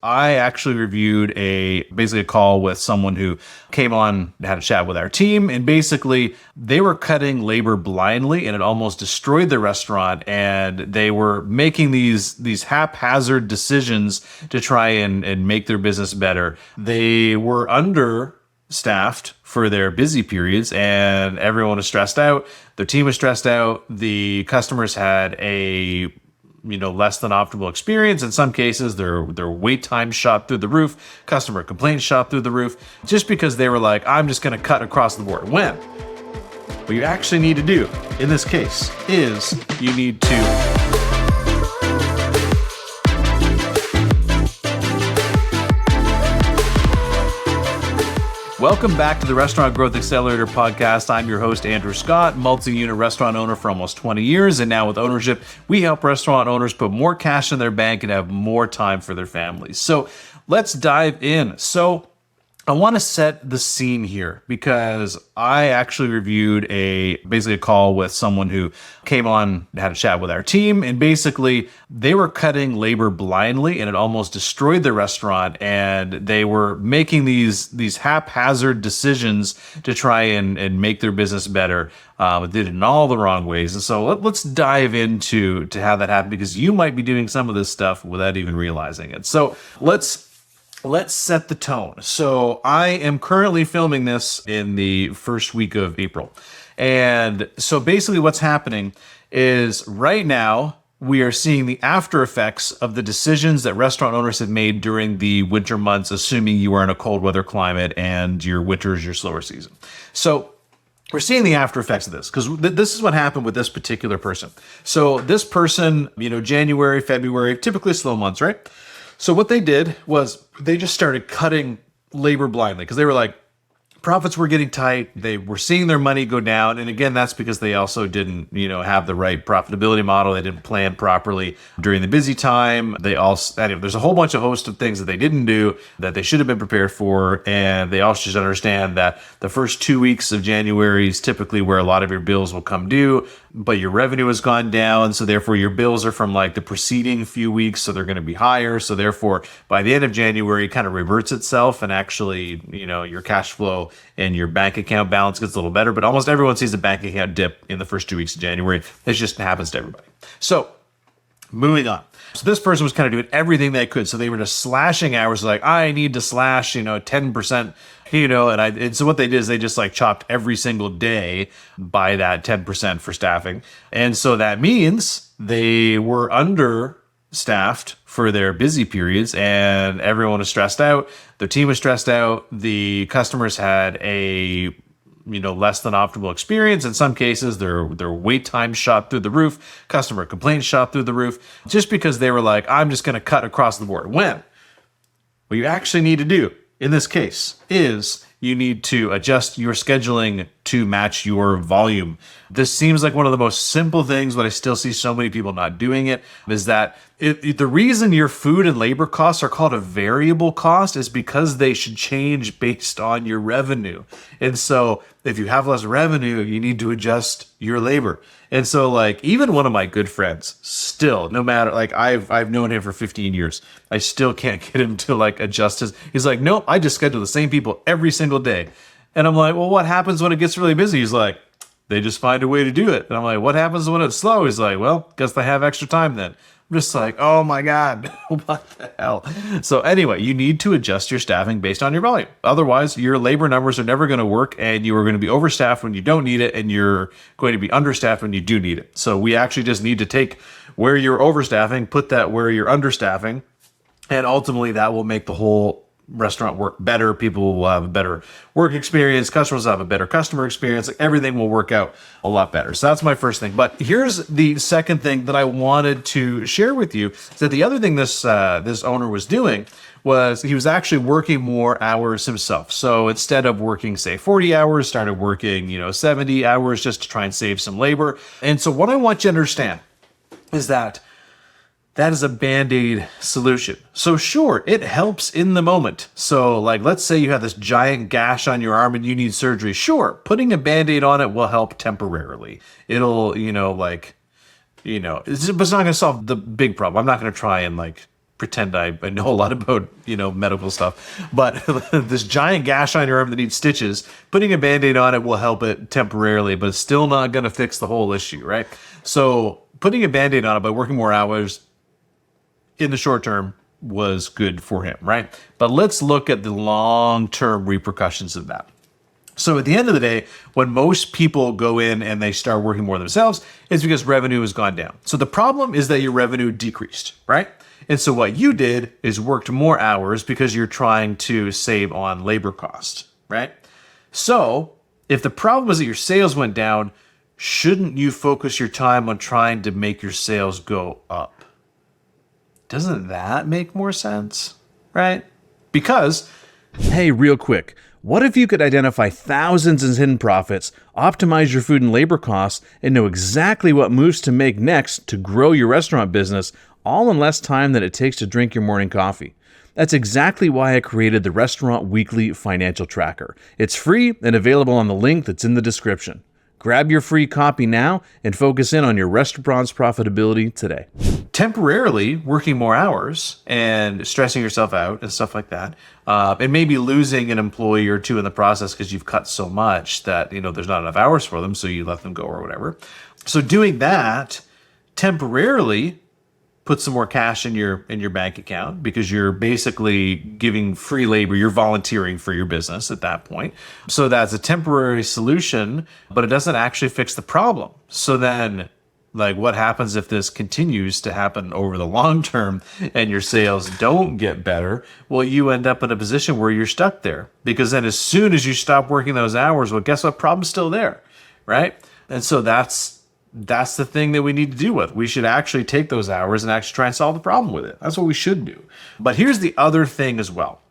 I actually reviewed basically a call with someone who came on, had a chat with our team, and basically they were cutting labor blindly and it almost destroyed the restaurant, and they were making these haphazard decisions to try and make their business better. They were understaffed for their busy periods and everyone was stressed out. Their team was stressed out. The customers had a less than optimal experience. In some cases, their wait time shot through the roof, customer complaints shot through the roof, just because they were like, I'm just going to cut across the board. When what you actually need to do in this case is you need to Welcome back to the Restaurant Growth Accelerator Podcast. I'm your host, Andrew Scott, multi-unit restaurant owner for almost 20 years. And now with ownership, we help restaurant owners put more cash in their bank and have more time for their families. So let's dive in. So I want to set the scene here because I actually reviewed basically a call with someone who came on, had a chat with our team, and basically they were cutting labor blindly and it almost destroyed the restaurant, and they were making these haphazard decisions to try and make their business better. Did it in all the wrong ways. And so let's dive into how that happened, because you might be doing some of this stuff without even realizing it. So let's set the tone. So I am currently filming this in the first week of April. And so basically what's happening is right now we are seeing the after effects of the decisions that restaurant owners have made during the winter months, assuming you are in a cold weather climate and your winter is your slower season. So we're seeing the after effects of this because this is what happened with this particular person. So this person, January, February, typically slow months, right? So what they did was they just started cutting labor blindly because they were like, profits were getting tight. They were seeing their money go down. And again, that's because they also didn't, have the right profitability model. They didn't plan properly during the busy time. There's a whole host of things that they didn't do that they should have been prepared for. And they also should understand that the first 2 weeks of January is typically where a lot of your bills will come due, but your revenue has gone down. So therefore your bills are from like the preceding few weeks. So they're going to be higher. So therefore by the end of January, it kind of reverts itself. And actually, your cash flow and your bank account balance gets a little better, but almost everyone sees a bank account dip in the first 2 weeks of January. It just happens to everybody. So moving on. So this person was kind of doing everything they could. So they were just slashing hours, like, I need to slash, 10%, and so what they did is they just like chopped every single day by that 10% for staffing. And so that means they were understaffed for their busy periods and everyone was stressed out. Their team was stressed out. The customers had a less than optimal experience. In some cases, their wait time shot through the roof, customer complaints shot through the roof, just because they were like, I'm just going to cut across the board. When what you actually need to do in this case is you need to adjust your scheduling to match your volume. This seems like one of the most simple things, but I still see so many people not doing it, is that the reason your food and labor costs are called a variable cost is because they should change based on your revenue. And so if you have less revenue, you need to adjust your labor. And so like even one of my good friends still, no matter, like I've known him for 15 years, I still can't get him to like adjust he's like, nope, I just schedule the same people every single day. And I'm like, well, what happens when it gets really busy? He's like, they just find a way to do it. And I'm like, what happens when it's slow? He's like, well, guess they have extra time then. I'm just like, oh my God, what the hell? So anyway, you need to adjust your staffing based on your volume. Otherwise, your labor numbers are never going to work and you are going to be overstaffed when you don't need it and you're going to be understaffed when you do need it. So we actually just need to take where you're overstaffing, put that where you're understaffing, and ultimately that will make the whole restaurant work better. People will have a better work experience. Customers will have a better customer experience. Like everything will work out a lot better. So that's my first thing. But here's the second thing that I wanted to share with you. Is that the other thing this owner was doing was he was actually working more hours himself. So instead of working, say, 40 hours, started working, 70 hours just to try and save some labor. And so what I want you to understand is that is a Bandaid solution. So sure, it helps in the moment. So like, let's say you have this giant gash on your arm and you need surgery. Sure, putting a Bandaid on it will help temporarily. It'll, but it's not going to solve the big problem. I'm not going to try and pretend I know a lot about, medical stuff, but this giant gash on your arm that needs stitches, putting a Band-Aid on it will help it temporarily, but it's still not going to fix the whole issue, right? So putting a Band-Aid on it by working more hours in the short term was good for him, right? But let's look at the long-term repercussions of that. So at the end of the day, when most people go in and they start working more themselves, it's because revenue has gone down. So the problem is that your revenue decreased, right? And so what you did is worked more hours because you're trying to save on labor costs, right? So if the problem is that your sales went down, shouldn't you focus your time on trying to make your sales go up? Doesn't that make more sense, right? Because, hey, real quick, what if you could identify thousands in hidden profits, optimize your food and labor costs, and know exactly what moves to make next to grow your restaurant business, all in less time than it takes to drink your morning coffee? That's exactly why I created the Restaurant Weekly Financial Tracker. It's free and available on the link that's in the description. Grab your free copy now and focus in on your restaurant's profitability today. Temporarily working more hours and stressing yourself out and stuff like that, and maybe losing an employee or two in the process because you've cut so much that there's not enough hours for them, so you let them go or whatever. So doing that temporarily put some more cash in your bank account because you're basically giving free labor. You're volunteering for your business at that point. So that's a temporary solution, but it doesn't actually fix the problem. So then, what happens if this continues to happen over the long term and your sales don't get better? Well, you end up in a position where you're stuck there, because then as soon as you stop working those hours, well, guess what? Problem's still there, right? And so that's the thing that we need to deal with. We should actually take those hours and actually try and solve the problem with it. That's what we should do. But here's the other thing as well,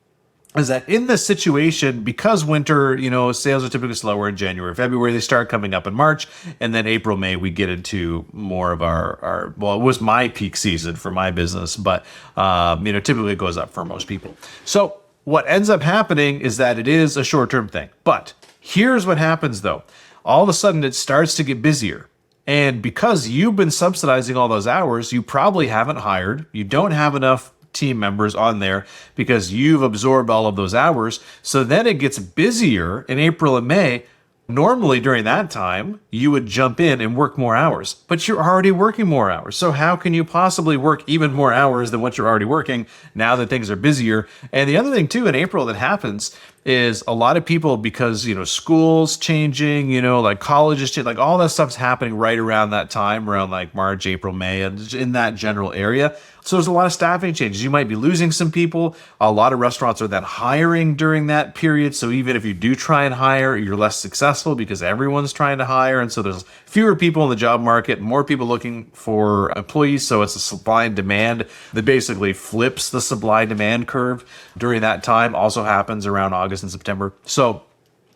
is that in this situation, because winter, sales are typically slower in January, February, they start coming up in March, and then April, May, we get into more of our well, it was my peak season for my business, but, typically it goes up for most people. So what ends up happening is that it is a short-term thing. But here's what happens though. All of a sudden it starts to get busier. And because you've been subsidizing all those hours, you probably haven't hired. You don't have enough team members on there because you've absorbed all of those hours. So then it gets busier in April and May. Normally during that time, you would jump in and work more hours, but you're already working more hours. So how can you possibly work even more hours than what you're already working now that things are busier? And the other thing too, in April that happens is a lot of people, because, school's changing, colleges change, all that stuff's happening right around that time, around March, April, May, and in that general area. So there's a lot of staffing changes. You might be losing some people. A lot of restaurants are then hiring during that period. So even if you do try and hire, you're less successful because everyone's trying to hire. And so there's fewer people in the job market, more people looking for employees. So it's a supply and demand that basically flips the supply and demand curve during that time. Also happens around August and September. So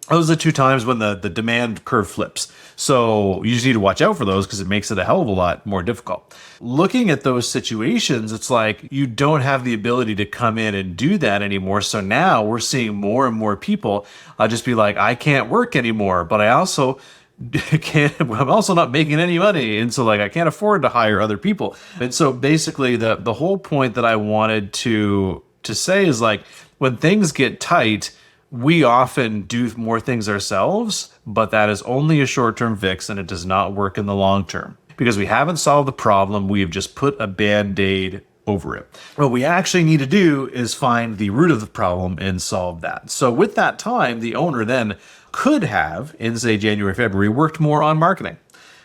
those are the two times when the demand curve flips. So you just need to watch out for those because it makes it a hell of a lot more difficult. Looking at those situations, it's like you don't have the ability to come in and do that anymore. So now we're seeing more and more people just be like, I can't work anymore, but I'm also not making any money. And so I can't afford to hire other people. And so basically the whole point that I wanted to say is when things get tight, we often do more things ourselves, but that is only a short-term fix and it does not work in the long term because we haven't solved the problem. We have just put a Band-Aid over it. What we actually need to do is find the root of the problem and solve that. So with that time, the owner then could have, in say January, February, worked more on marketing.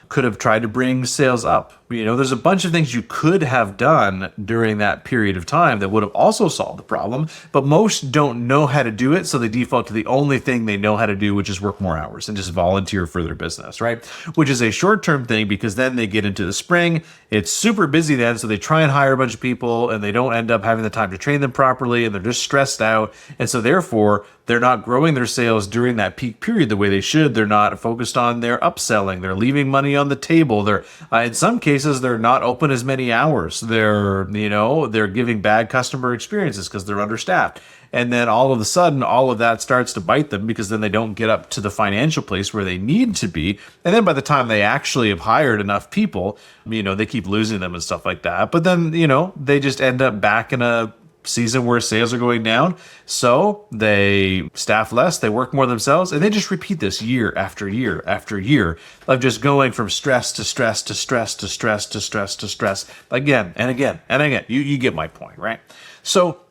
Could have tried to bring sales up. There's a bunch of things you could have done during that period of time that would have also solved the problem, but most don't know how to do it, so they default to the only thing they know how to do, which is work more hours and just volunteer for their business, right? Which is a short-term thing because then they get into the spring, it's super busy then, so they try and hire a bunch of people and they don't end up having the time to train them properly and they're just stressed out, and so therefore they're not growing their sales during that peak period the way they should. They're not focused on their upselling. They're leaving money on the table. They're in some cases they're not open as many hours. They're giving bad customer experiences because they're understaffed. And then all of a sudden, all of that starts to bite them because then they don't get up to the financial place where they need to be. And then by the time they actually have hired enough people, they keep losing them and stuff like that. But then, they just end up back in a season where sales are going down. So they staff less, they work more themselves, and they just repeat this year after year after year of just going from stress to stress to stress to stress to stress to stress again and again and again. You get my point, right? So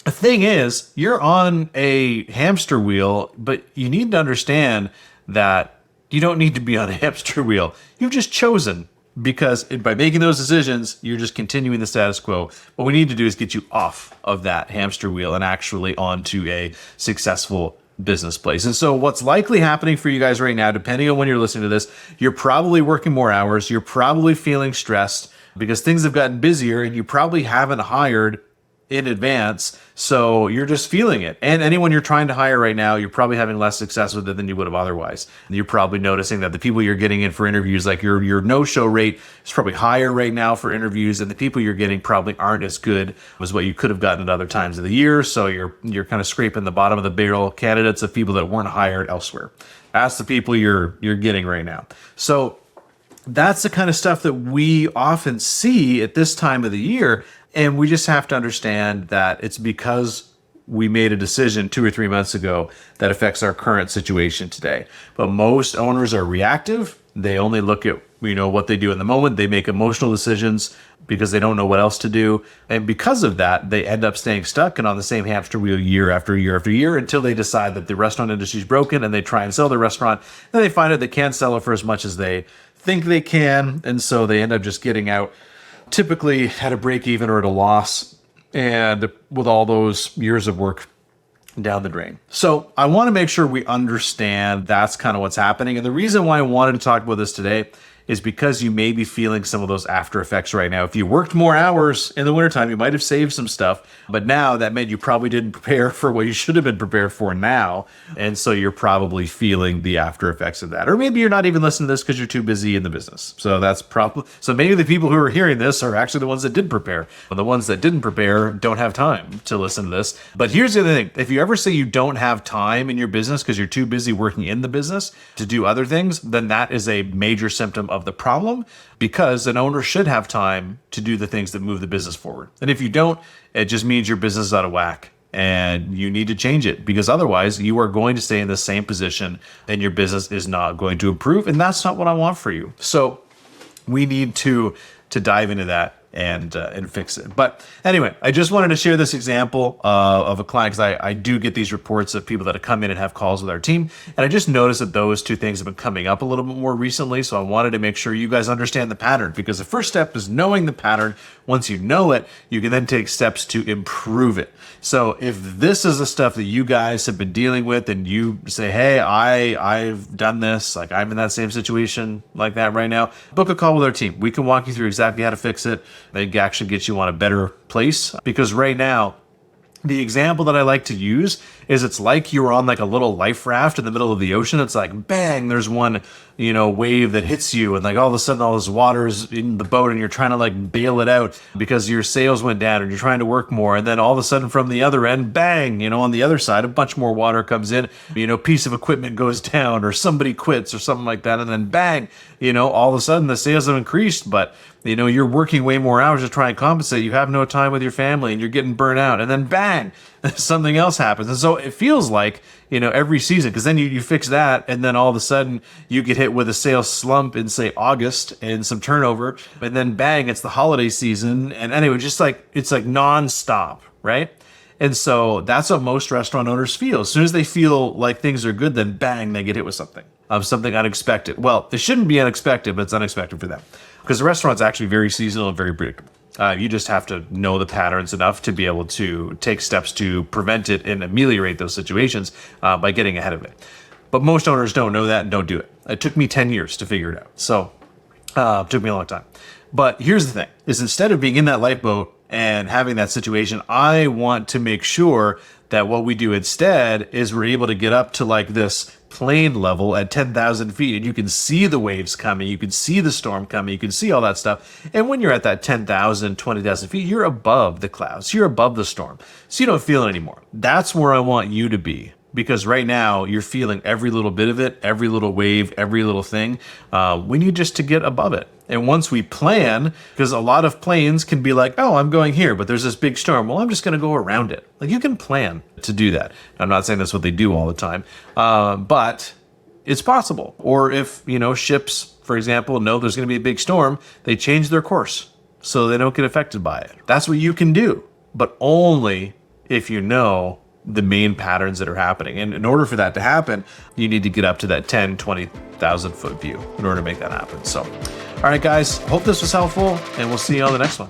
the thing is, you're on a hamster wheel, but you need to understand that you don't need to be on a hamster wheel. You've just chosen, because by making those decisions, you're just continuing the status quo. What we need to do is get you off of that hamster wheel and actually onto a successful business place. And so what's likely happening for you guys right now, depending on when you're listening to this, you're probably working more hours. You're probably feeling stressed because things have gotten busier and you probably haven't hired in advance, so you're just feeling it. And anyone you're trying to hire right now, you're probably having less success with it than you would have otherwise. And you're probably noticing that the people you're getting in for interviews, like your no-show rate is probably higher right now for interviews, and the people you're getting probably aren't as good as what you could have gotten at other times of the year. So you're kind of scraping the bottom of the barrel candidates of people that weren't hired elsewhere. That's the people you're getting right now. So that's the kind of stuff that we often see at this time of the year. And we just have to understand that it's because we made a decision 2 or 3 months ago that affects our current situation today. But most owners are reactive. They only look at what they do in the moment. They make emotional decisions because they don't know what else to do. And because of that, they end up staying stuck and on the same hamster wheel year after year after year until they decide that the restaurant industry is broken and they try and sell their restaurant. And they find out they can't sell it for as much as they think they can. And so they end up just getting out, typically at a break even or at a loss, and with all those years of work down the drain. So I want to make sure we understand that's kind of what's happening. And the reason why I wanted to talk about this today is because you may be feeling some of those after effects right now. If you worked more hours in the wintertime, you might have saved some stuff, but now that meant you probably didn't prepare for what you should have been prepared for now. And so you're probably feeling the after effects of that. Or maybe you're not even listening to this because you're too busy in the business. So that's probably, so maybe the people who are hearing this are actually the ones that did prepare. And the ones that didn't prepare don't have time to listen to this. But here's the other thing. If you ever say you don't have time in your business because you're too busy working in the business to do other things, then that is a major symptom of the problem, because an owner should have time to do the things that move the business forward. And if you don't, it just means your business is out of whack and you need to change it, because otherwise you are going to stay in the same position and your business is not going to improve. And that's not what I want for you. So we need to dive into that and fix it. But anyway, I just wanted to share this example of a client, because I do get these reports of people that have come in and have calls with our team. And I just noticed that those two things have been coming up a little bit more recently. So I wanted to make sure you guys understand the pattern, because the first step is knowing the pattern. Once you know it, you can then take steps to improve it. So if this is the stuff that you guys have been dealing with and you say, hey, I've done this, like I'm in that same situation like that right now, book a call with our team. We can walk you through exactly how to fix it. They actually get you on a better place, because right now, the example that I like to use is it's like you were on like a little life raft in the middle of the ocean. It's like, bang, there's one, wave that hits you, and like all of a sudden all this water is in the boat and you're trying to like bail it out because your sales went down and you're trying to work more. And then all of a sudden from the other end, bang, on the other side, a bunch more water comes in, piece of equipment goes down or somebody quits or something like that. And then bang, all of a sudden the sales have increased, but you're working way more hours to try and compensate. You have no time with your family and you're getting burnt out. And then bang, something else happens. And so it feels like, every season, because then you fix that and then all of a sudden you get hit with a sales slump in, say, August and some turnover. And then bang, it's the holiday season. And anyway, it's like nonstop, right? And so that's what most restaurant owners feel. As soon as they feel like things are good, then bang, they get hit with something unexpected. Well, it shouldn't be unexpected, but it's unexpected for them, because the restaurant's actually very seasonal and very predictable. You just have to know the patterns enough to be able to take steps to prevent it and ameliorate those situations by getting ahead of it. But most owners don't know that and don't do it. It took me 10 years to figure it out. So it took me a long time. But here's the thing, is instead of being in that lifeboat and having that situation, I want to make sure that what we do instead is we're able to get up to like this plane level at 10,000 feet, and you can see the waves coming, you can see the storm coming, you can see all that stuff. And when you're at that 10,000, 20,000 feet, you're above the clouds, you're above the storm. So you don't feel it anymore. That's where I want you to be. Because right now you're feeling every little bit of it, every little wave, every little thing. We need just to get above it. And once we plan, because a lot of planes can be like, oh, I'm going here, but there's this big storm. Well, I'm just going to go around it. Like, you can plan to do that. I'm not saying that's what they do all the time, but it's possible. Or if, ships, for example, know there's going to be a big storm, they change their course so they don't get affected by it. That's what you can do, but only if you know the main patterns that are happening. And in order for that to happen, you need to get up to that 10, 20,000 foot view in order to make that happen. So, all right, guys, hope this was helpful, and we'll see you on the next one.